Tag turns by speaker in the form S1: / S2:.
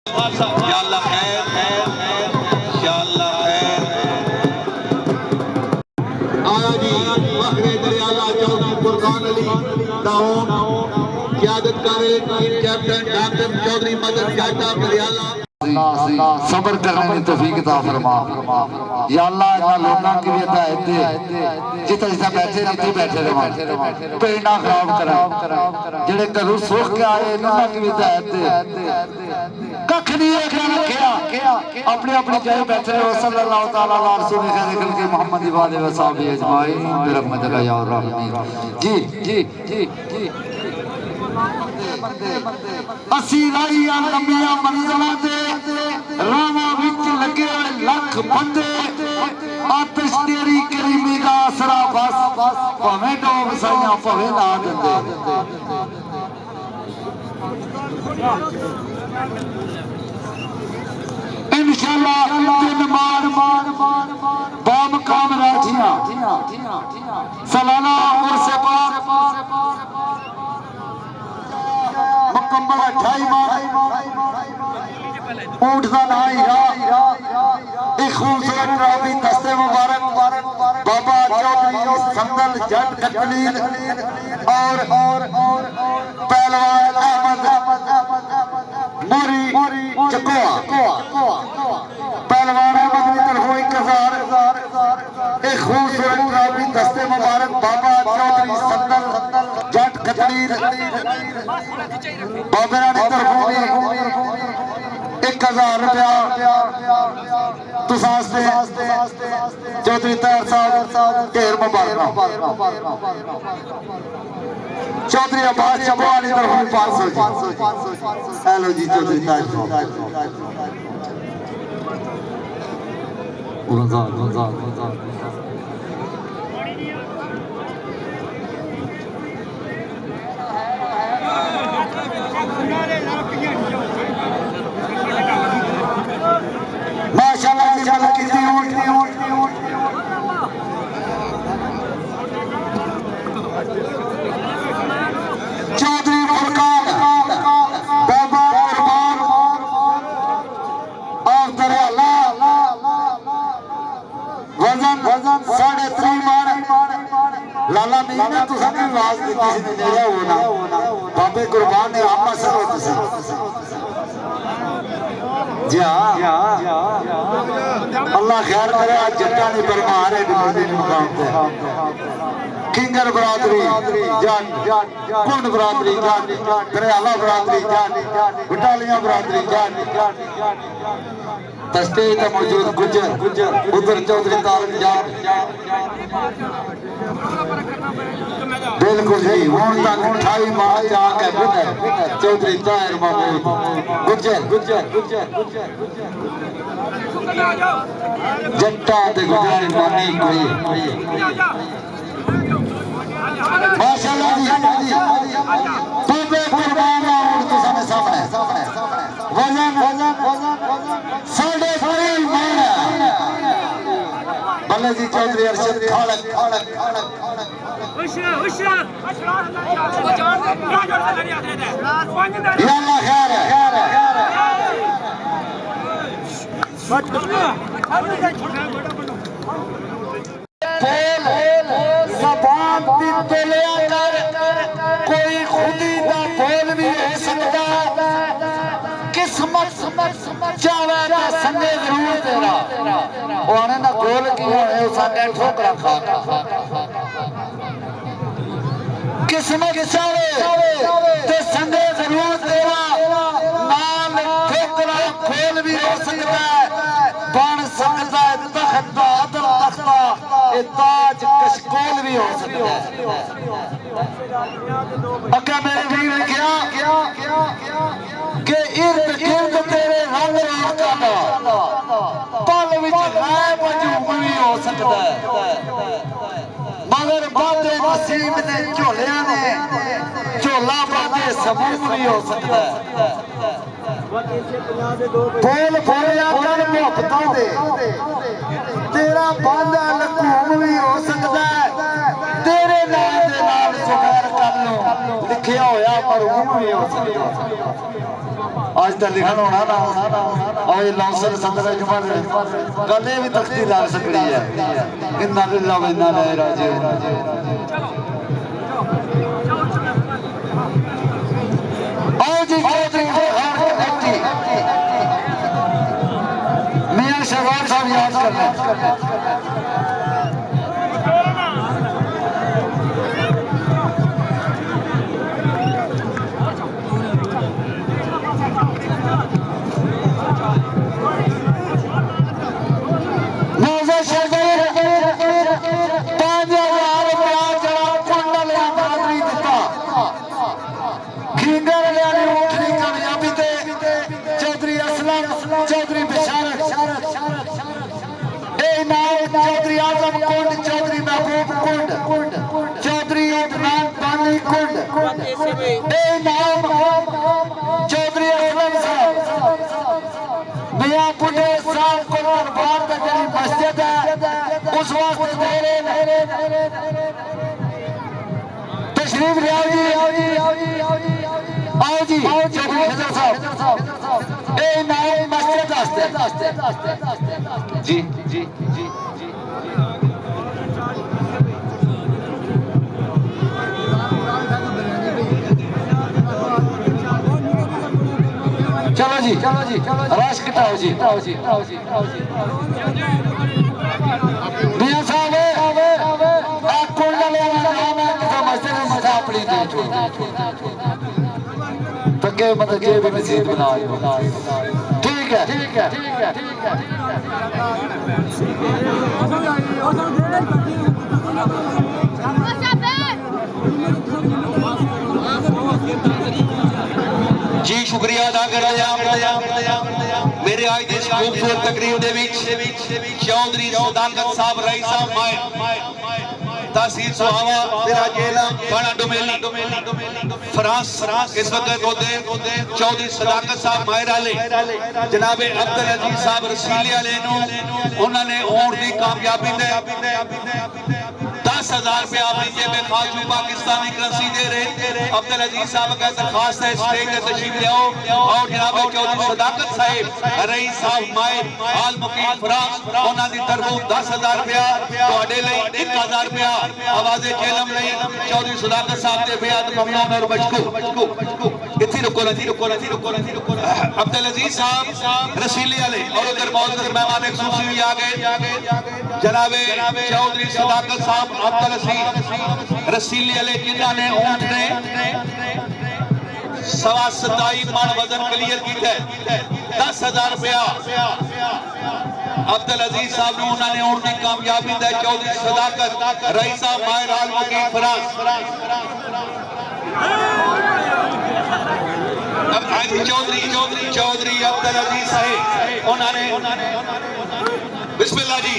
S1: इंशाअल्लाह खैर इंशाअल्लाह खैर। आया जी फखरे दरियाला चौधरी फुरकान अली दाऊद क़यादत करे कैप्टन डॉक्टर चौधरी मदद चाचा दरियाला
S2: सबर करने की तौफीक अता फरमा या अल्लाह। इन्हां लोकां की भी हिदायत दे जिथे जिथे बैठे नहीं बैठे रहो पेड़ ना खराब करा जेड़े घरों सुख के आए इन्हां की भी हिदायत दे कख नहीं रखा अपने अपनी जगह बैठे रहो। सल्लल्लाहु तआला अलैहि रसूल खैर के मोहम्मद वाले व सहाबी अजमाइन बिरहमतिका या रहमान। जी जी जी जी असी राहियां लंबियां मंजिलां ते रावां विच लगे लख बंदे आतिश तेरी करीमी दा असरा बस भावें डोब साइयां भावें ला दिंदे। इंशाअल्लाह दिन मार बामकाम राठियां सलाना उर्स पाक मुकम्मल 28 माह ऊंट का ना हीरा एक खूबसूरत ट्रॉफी दस्ते मुबारक बाबा चौधरी संदल जट कतलील और पहलवान अहमद मोरी चकोआ पहलवान अहमद की तरफ 1000 एक खूबसूरत ट्रॉफी दस्ते मुबारक बाबा चौधरी संदल जट कतलील बाबा ने तरफ 1000 रुपया चौधरी ताहिर साहब ढेर मुबारक। चौधरी अब्बास चबवाल की तरफ 500 हेलो जी चौधरी ताहिर साहब माशाअल्लाह जी मलक की चौधरी फुरकान बाबा कुर्बान और दरियाला वजन 3.5 मन लाला मीर ने तुसा की आवाज दी किसी ने नेड़े होना बाबे कुर्बान ने आप असर हो तुसी जी हाँ अल्लाह खैर करे आज जट्टा नहीं परमार है मुकाम पे किंगर बरादरी जान कुंड बरादरी जान दरियाला बरादरी जान बटालियां बरादरी जान तस्ते तो मौजूद गुजर उधर चौधरी तारक जान बिल्कुल जी हूं तक 28 माह आके चौधरी ताहिर महमूद गुजर जट्टा ते गुजरानी मानी कोई माशाअल्लाह जी बाबे कुर्बान और तो सामने वजन 3.5 मन बल्ले जी चौधरी अरशद खालक या अल्लाह खैर है ज़बान दी तोलिया कर कोई खुदी दा बोल भी हो सकता किस्मत चावे ना संगे जरूर तेरा वो आने ना गोल की होने उसाने ठोकरा खा किस्मत चावे ते संगे जरूर तेरा नाल ठोकरा खोल भी हो सकता है बन सकता है तख्ता अदल तख्ता ये ताज कशकोल भी हो सकता है। अक्का मेरे वीर ने क्या कि इर्द गिर्द तेरे रंग राका पल विच गायब मजूब भी हो सकता है मगर बातें नसीब ने झोलिया ने झोला बातें सबूत भी हो सकता है। बोल बोलिया कर मोहब्बतां दे तेरा बांधा लकूम भी हो सकता है तेरे नाम दे नाल जुगाड़ कर लो लिखिया होया मरहूम भी हो सकता है। आज तक लिखन होना ना और ये लौसर सदर जुमर गले भी तख्ती ला सकती है इन्ना लिल्लाह व इन्ना इलैहि राजिऊन। आओ जी चौधरी हर कमेटी मियां शहबाज साहब याद कर रहे चौधरी बिशारत चौधरी आजम कुंड चौधरी महबूब कुंड चौधरी इमरान पानी कुंड नाम चौधरी असलम साहब मियां बुढ़े साहब को दरबार का जड़ी मस्जिद है उस वास्ते मेरे तशरीफ ले आओ जी चौधरी खजर साहब जी जी जी चलो जी रश कटाओ जी मियां साहब अपनी तके मतलब जे भी मस्जिद बनाओ ठीक है
S1: जी शुक्रिया अदा कर मेरे आज की खूबसूरत तकरीर चौधरी सदाकत साहब रईस साहब तहसील सुहावा तेरा जेला बड़ा डोमेली फ्रांस इस वक्त होते चौधरी सदाकत साहब मायराले जनाबे अब्दुल अजीज साहब रसीले वाले उन्होंने ऊंट की कामयाबी दे 10,000 रुपया अपनी जेब में खाजू पाकिस्तानी करेंसी दे रहे अब्दुल अजीज साहब का दरखास्त है स्टेज पे तशरीफ ले आओ और जनाब चौधरी सदाकत साहब रईस साहब मायर आल मुकीम फ्रांस उन्होंने तरफों 10,000 रुपया ਤੁਹਾਡੇ ਲਈ 1,000 रुपया आवाज़े जेलम ਲਈ चौधरी सदाकत साहब के बेहद ममनून और मशकूर इत्थे रुको अब्दुल अजीज साहब रसीले वाले और उधर मौजूद मेहमान खुसूसी भी आ गए जनाबे चौधरी सदाकत साहब अब्दुल अजीज रसीले वाले जिन्होंने ऊंट ने 27.5 मन वजन क्लियर किया 10,000 रुपया अब्दुल अजीज साहब ने उन्होंने ऊंट की कामयाबी दी चौधरी सदाकत रईस साहब मायर आल मुकीम फ्रांस चौधरी अब्दुल अजीज साहब उन्होंने बिस्मिल्लाह जी